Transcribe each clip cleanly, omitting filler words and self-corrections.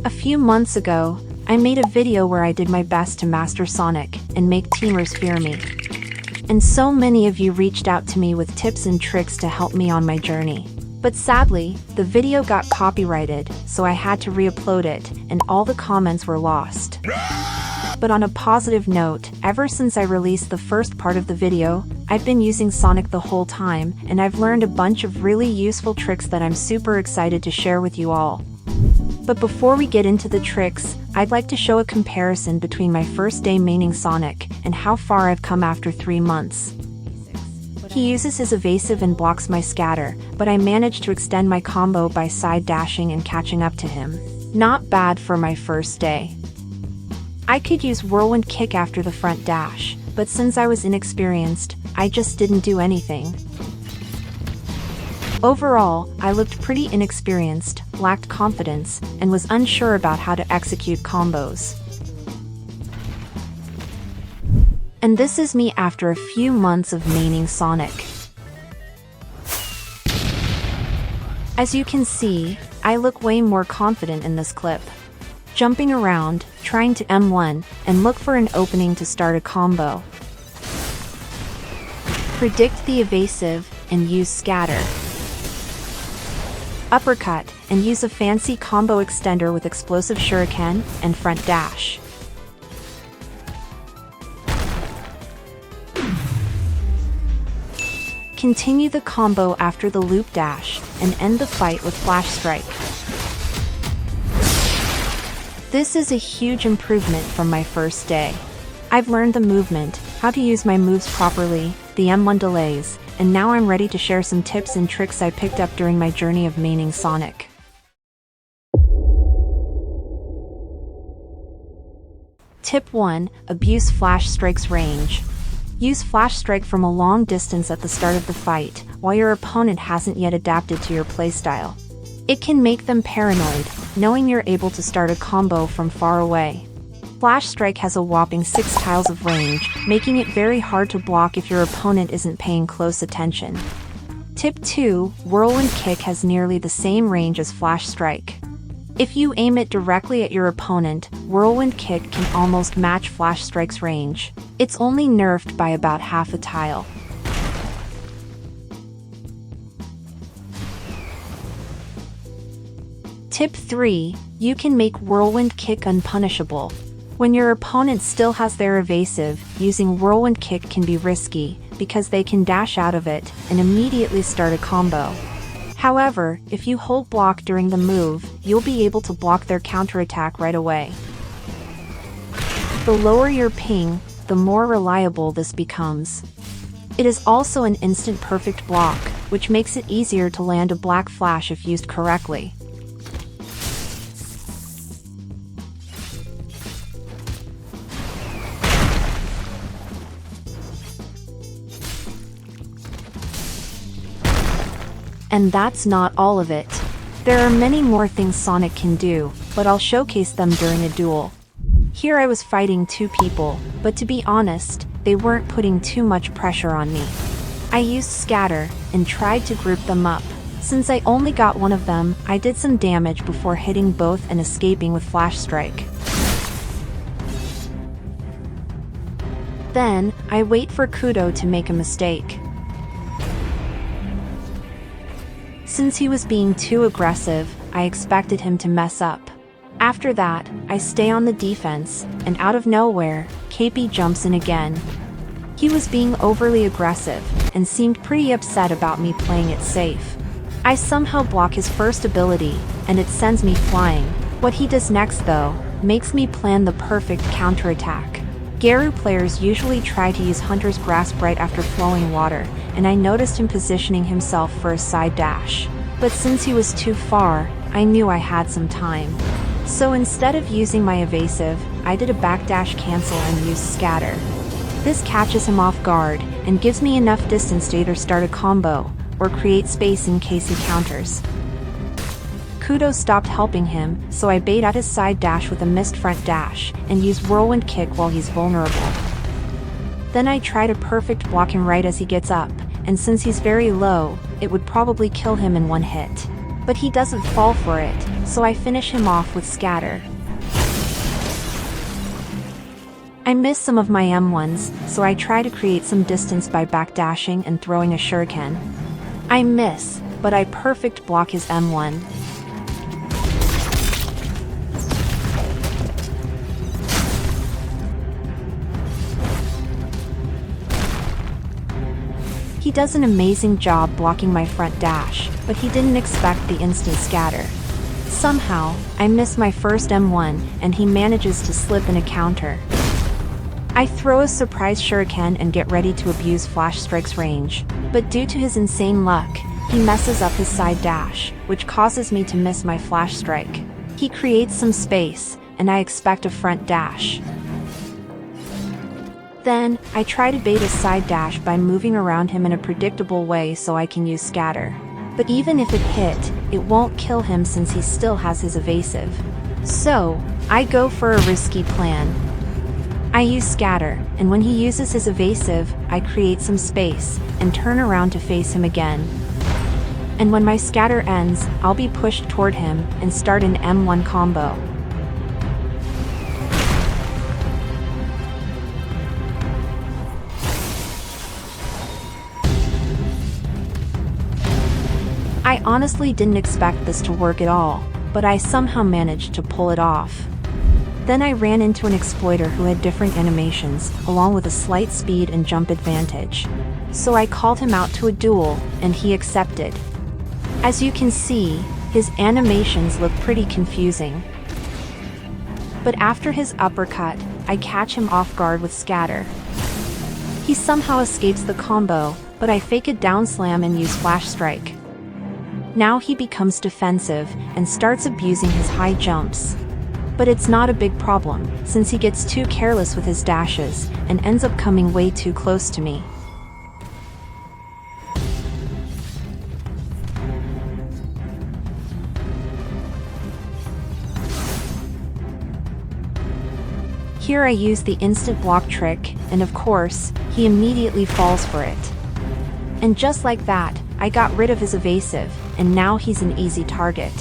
A few months ago, I made a video where I did my best to master Sonic and make teamers fear me. And so many of you reached out to me with tips and tricks to help me on my journey. But sadly, the video got copyrighted, so I had to re-upload it, and all the comments were lost. But on a positive note, ever since I released the first part of the video, I've been using Sonic the whole time, and I've learned a bunch of really useful tricks that I'm super excited to share with you all. But before we get into the tricks, I'd like to show a comparison between my first day maining Sonic and how far I've come after 3 months. He uses his evasive and blocks my scatter, but I managed to extend my combo by side dashing and catching up to him. Not bad for my first day. I could use whirlwind kick after the front dash, but since I was inexperienced, I just didn't do anything. Overall, I looked pretty inexperienced, lacked confidence, and was unsure about how to execute combos. And this is me after a few months of maining Sonic. As you can see, I look way more confident in this clip. Jumping around, trying to M1, and look for an opening to start a combo. Predict the evasive, and use scatter. Uppercut, and use a fancy combo extender with explosive shuriken and front dash. Continue the combo after the loop dash, and end the fight with flash strike. This is a huge improvement from my first day. I've learned the movement, how to use my moves properly, the M1 delays, and now I'm ready to share some tips and tricks I picked up during my journey of maining Sonic. Tip 1. Abuse Flash Strike's range. Use Flash Strike from a long distance at the start of the fight, while your opponent hasn't yet adapted to your playstyle. It can make them paranoid, knowing you're able to start a combo from far away. Flash Strike has a whopping 6 tiles of range, making it very hard to block if your opponent isn't paying close attention. Tip 2. Whirlwind Kick has nearly the same range as Flash Strike. If you aim it directly at your opponent, Whirlwind Kick can almost match Flash Strike's range. It's only nerfed by about half a tile. Tip 3. You can make Whirlwind Kick unpunishable. When your opponent still has their evasive, using Whirlwind Kick can be risky, because they can dash out of it and immediately start a combo. However, if you hold block during the move, you'll be able to block their counterattack right away. The lower your ping, the more reliable this becomes. It is also an instant perfect block, which makes it easier to land a black flash if used correctly. And that's not all of it. There are many more things Sonic can do, but I'll showcase them during a duel. Here I was fighting 2 people, but to be honest, they weren't putting too much pressure on me. I used scatter, and tried to group them up. Since I only got one of them, I did some damage before hitting both and escaping with Flash Strike. Then, I wait for Kudo to make a mistake. Since he was being too aggressive, I expected him to mess up. After that, I stay on the defense, and out of nowhere, KP jumps in again. He was being overly aggressive, and seemed pretty upset about me playing it safe. I somehow block his first ability, and it sends me flying. What he does next though, makes me plan the perfect counterattack. Garu players usually try to use Hunter's Grasp right after flowing water, and I noticed him positioning himself for a side dash. But since he was too far, I knew I had some time. So instead of using my evasive, I did a backdash cancel and used scatter. This catches him off guard, and gives me enough distance to either start a combo, or create space in case he counters. Kudo stopped helping him, so I bait out his side dash with a missed front dash, and use Whirlwind Kick while he's vulnerable. Then I try to perfect block him right as he gets up, and since he's very low, it would probably kill him in one hit. But he doesn't fall for it, so I finish him off with scatter. I miss some of my M1s, so I try to create some distance by backdashing and throwing a shuriken. I miss, but I perfect block his M1. He does an amazing job blocking my front dash, but he didn't expect the instant scatter. Somehow, I miss my first M1 and he manages to slip in a counter. I throw a surprise shuriken and get ready to abuse Flash Strike's range, but due to his insane luck, he messes up his side dash, which causes me to miss my Flash Strike. He creates some space, and I expect a front dash. Then, I try to bait a side dash by moving around him in a predictable way so I can use scatter. But even if it hit, it won't kill him since he still has his evasive. So, I go for a risky plan. I use scatter, and when he uses his evasive, I create some space, and turn around to face him again. And when my scatter ends, I'll be pushed toward him, and start an M1 combo. I honestly didn't expect this to work at all, but I somehow managed to pull it off. Then I ran into an exploiter who had different animations, along with a slight speed and jump advantage. So I called him out to a duel, and he accepted. As you can see, his animations look pretty confusing. But after his uppercut, I catch him off guard with scatter. He somehow escapes the combo, but I fake a down slam and use Flash Strike. Now he becomes defensive, and starts abusing his high jumps. But it's not a big problem, since he gets too careless with his dashes, and ends up coming way too close to me. Here I use the instant block trick, and of course, he immediately falls for it. And just like that, I got rid of his evasive, and now he's an easy target.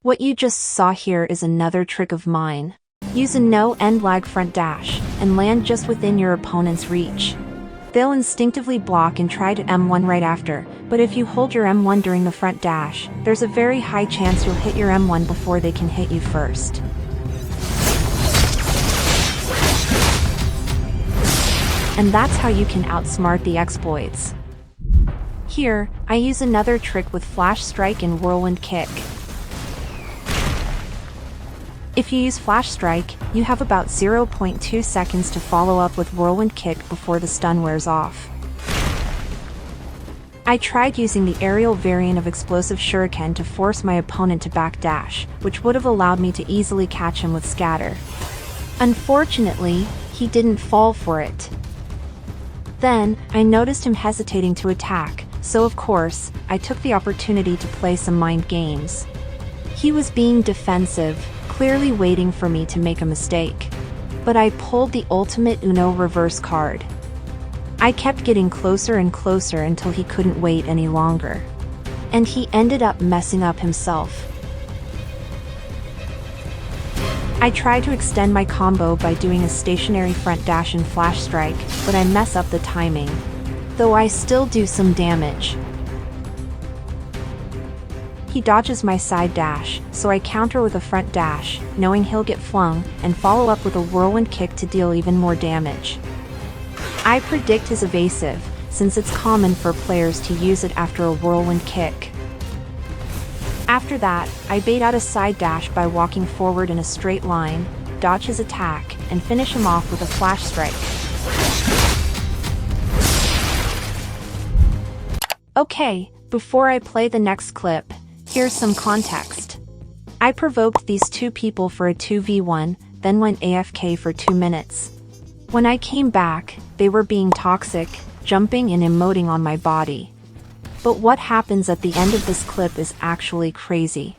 What you just saw here is another trick of mine. Use a no-end lag front dash, and land just within your opponent's reach. They'll instinctively block and try to M1 right after, but if you hold your M1 during the front dash, there's a very high chance you'll hit your M1 before they can hit you first. And that's how you can outsmart the exploits. Here, I use another trick with Flash Strike and Whirlwind Kick. If you use Flash Strike, you have about 0.2 seconds to follow up with Whirlwind Kick before the stun wears off. I tried using the aerial variant of Explosive Shuriken to force my opponent to backdash, which would have allowed me to easily catch him with scatter. Unfortunately, he didn't fall for it. Then, I noticed him hesitating to attack, so of course, I took the opportunity to play some mind games. He was being defensive, clearly waiting for me to make a mistake. But I pulled the ultimate Uno reverse card. I kept getting closer and closer until he couldn't wait any longer. And he ended up messing up himself. I tried to extend my combo by doing a stationary front dash and Flash Strike, but I mess up the timing. Though I still do some damage. He dodges my side dash, so I counter with a front dash, knowing he'll get flung, and follow up with a Whirlwind Kick to deal even more damage. I predict his evasive, since it's common for players to use it after a Whirlwind Kick. After that, I bait out a side dash by walking forward in a straight line, dodge his attack, and finish him off with a Flash Strike. Okay, before I play the next clip, here's some context. I provoked these two people for a 2v1, then went AFK for 2 minutes. When I came back, they were being toxic, jumping and emoting on my body. But what happens at the end of this clip is actually crazy.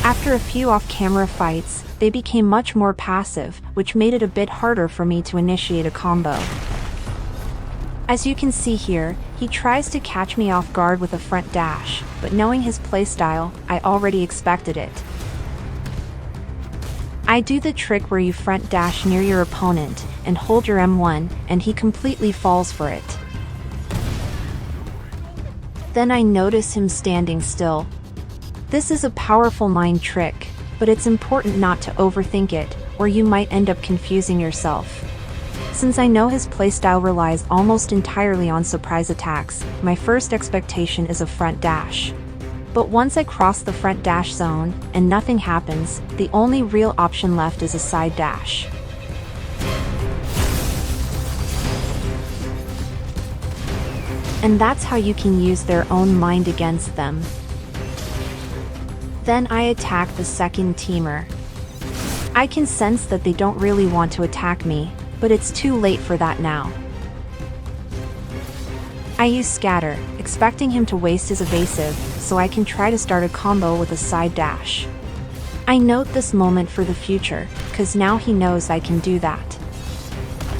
After a few off-camera fights, they became much more passive, which made it a bit harder for me to initiate a combo. As you can see here, he tries to catch me off guard with a front dash, but knowing his playstyle, I already expected it. I do the trick where you front dash near your opponent and hold your M1, and he completely falls for it. Then I notice him standing still. This is a powerful mind trick, but it's important not to overthink it, or you might end up confusing yourself. Since I know his playstyle relies almost entirely on surprise attacks, my first expectation is a front dash. But once I cross the front dash zone, and nothing happens, the only real option left is a side dash. And that's how you can use their own mind against them. Then I attack the second teamer. I can sense that they don't really want to attack me, but it's too late for that now. I use scatter, expecting him to waste his evasive, so I can try to start a combo with a side dash. I note this moment for the future, cause now he knows I can do that.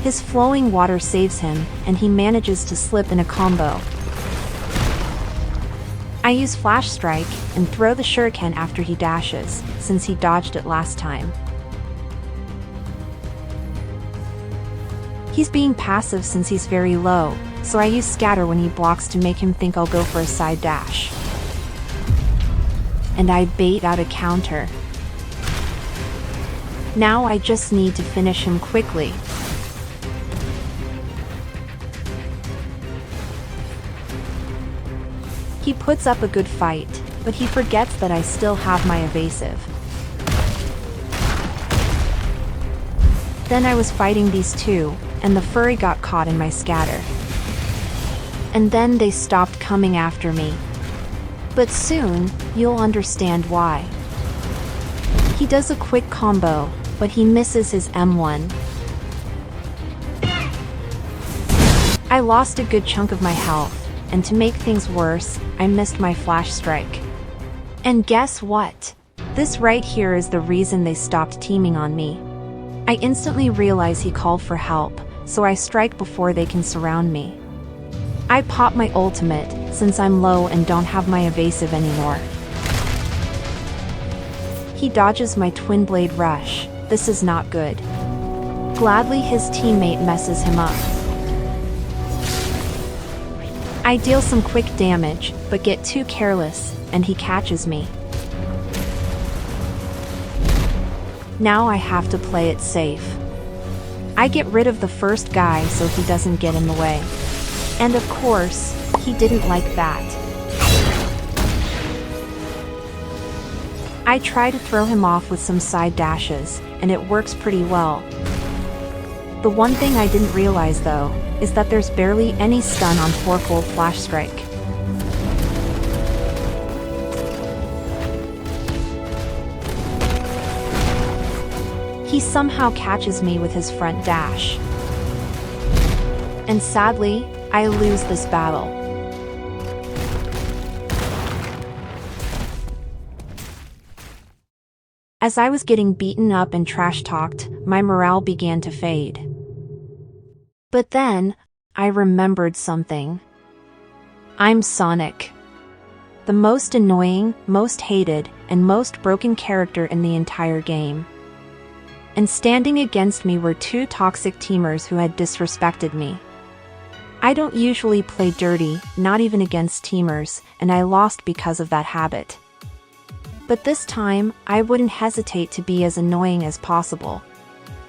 His flowing water saves him, and he manages to slip in a combo. I use flash strike, and throw the shuriken after he dashes, since he dodged it last time. He's being passive since he's very low, so I use scatter when he blocks to make him think I'll go for a side dash. And I bait out a counter. Now I just need to finish him quickly. He puts up a good fight, but he forgets that I still have my evasive. Then I was fighting these two, and the furry got caught in my scatter. And then they stopped coming after me. But soon, you'll understand why. He does a quick combo, but he misses his M1. I lost a good chunk of my health, and to make things worse, I missed my flash strike. And guess what? This right here is the reason they stopped teaming on me. I instantly realize he called for help, so I strike before they can surround me. I pop my ultimate, since I'm low and don't have my evasive anymore. He dodges my twin blade rush. This is not good. Gladly his teammate messes him up. I deal some quick damage, but get too careless, and he catches me. Now I have to play it safe. I get rid of the first guy so he doesn't get in the way. And of course, he didn't like that. I try to throw him off with some side dashes, and it works pretty well. The one thing I didn't realize though, is that there's barely any stun on fourfold flash strike. He somehow catches me with his front dash. And sadly, I lose this battle. As I was getting beaten up and trash-talked, my morale began to fade. But then, I remembered something. I'm Sonic. The most annoying, most hated, and most broken character in the entire game. And standing against me were two toxic teamers who had disrespected me. I don't usually play dirty, not even against teamers, and I lost because of that habit. But this time, I wouldn't hesitate to be as annoying as possible.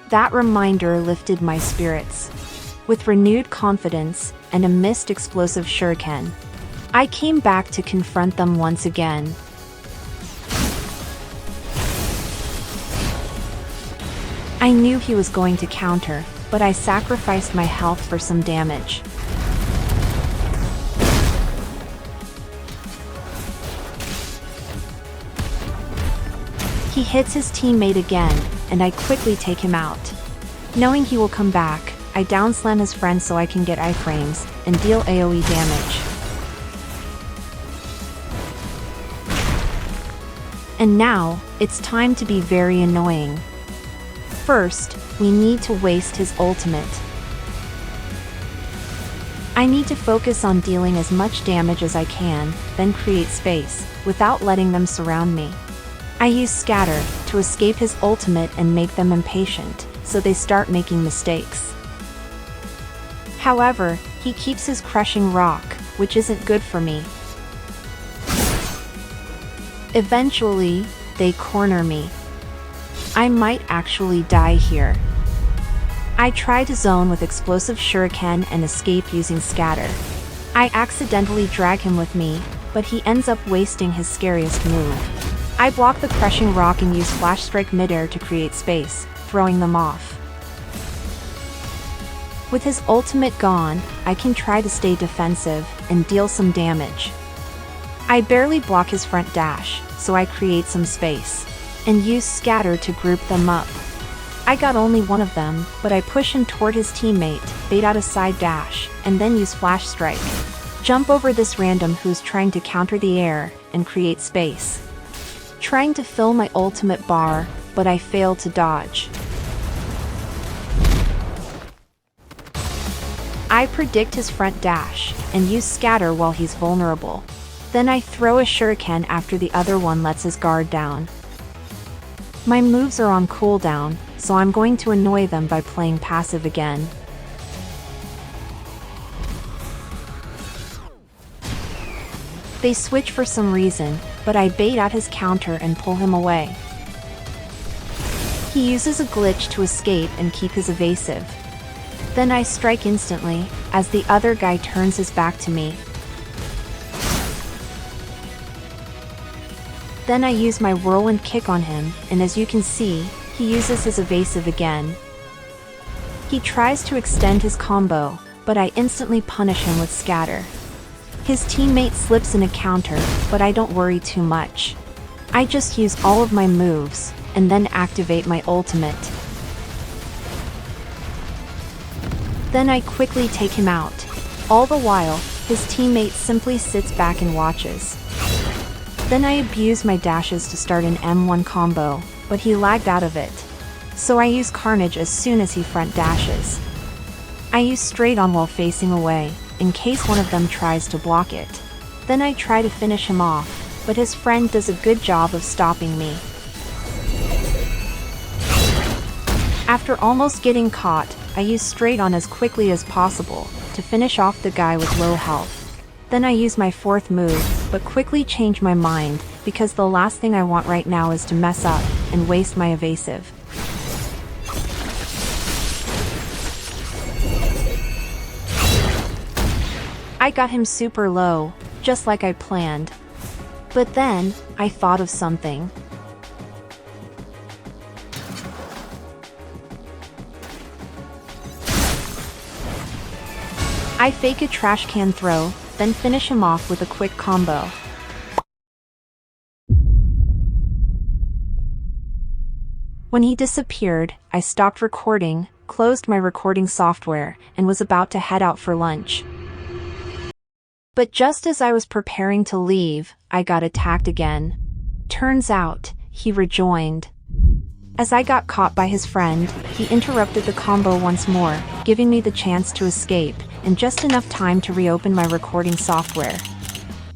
That reminder lifted my spirits. With renewed confidence, and a missed explosive shuriken, I came back to confront them once again. I knew he was going to counter, but I sacrificed my health for some damage. He hits his teammate again, and I quickly take him out. Knowing he will come back, I downslam his friend so I can get iframes, and deal AoE damage. And now, it's time to be very annoying. First, we need to waste his ultimate. I need to focus on dealing as much damage as I can, then create space, without letting them surround me. I use scatter to escape his ultimate and make them impatient, so they start making mistakes. However, he keeps his crushing rock, which isn't good for me. Eventually, they corner me. I might actually die here. I try to zone with explosive shuriken and escape using scatter. I accidentally drag him with me, but he ends up wasting his scariest move. I block the crushing rock and use flash strike midair to create space, throwing them off. With his ultimate gone, I can try to stay defensive and deal some damage. I barely block his front dash, so I create some space, and use scatter to group them up. I got only one of them, but I push him toward his teammate, bait out a side dash, and then use flash strike. Jump over this random who's trying to counter the air, and create space. Trying to fill my ultimate bar, but I fail to dodge. I predict his front dash, and use scatter while he's vulnerable. Then I throw a shuriken after the other one lets his guard down. My moves are on cooldown, so I'm going to annoy them by playing passive again. They switch for some reason, but I bait out his counter and pull him away. He uses a glitch to escape and keep his evasive. Then I strike instantly, as the other guy turns his back to me. Then I use my whirlwind kick on him, and as you can see, he uses his evasive again. He tries to extend his combo, but I instantly punish him with scatter. His teammate slips in a counter, but I don't worry too much. I just use all of my moves, and then activate my ultimate. Then I quickly take him out. All the while, his teammate simply sits back and watches. Then I abuse my dashes to start an M1 combo, but he lagged out of it. So I use Carnage as soon as he front dashes. I use straight on while facing away, in case one of them tries to block it. Then I try to finish him off, but his friend does a good job of stopping me. After almost getting caught, I use straight on as quickly as possible, to finish off the guy with low health. Then I use my fourth move, but quickly change my mind, because the last thing I want right now is to mess up, and waste my evasive. I got him super low, just like I planned. But then, I thought of something. I fake a trash can throw, then finish him off with a quick combo. When he disappeared, I stopped recording, closed my recording software, and was about to head out for lunch. But just as I was preparing to leave, I got attacked again. Turns out, he rejoined. As I got caught by his friend, he interrupted the combo once more, giving me the chance to escape, and just enough time to reopen my recording software.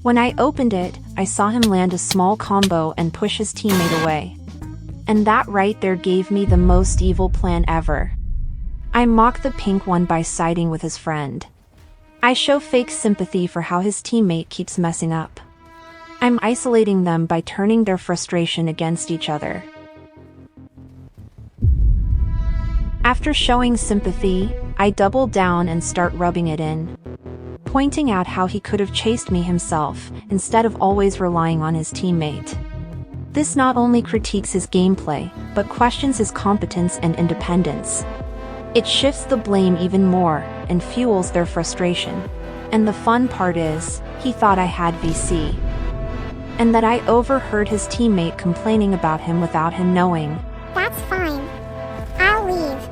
When I opened it, I saw him land a small combo and push his teammate away. And that right there gave me the most evil plan ever. I mock the pink one by siding with his friend. I show fake sympathy for how his teammate keeps messing up. I'm isolating them by turning their frustration against each other. After showing sympathy, I double down and start rubbing it in, pointing out how he could have chased me himself, instead of always relying on his teammate. This not only critiques his gameplay, but questions his competence and independence. It shifts the blame even more, and fuels their frustration. And the fun part is, he thought I had VC. And that I overheard his teammate complaining about him without him knowing. That's fine. I'll leave.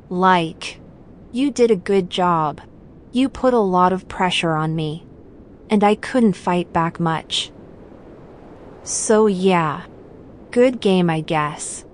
Like, you did a good job. You put a lot of pressure on me. And I couldn't fight back much. So yeah. Good game, I guess.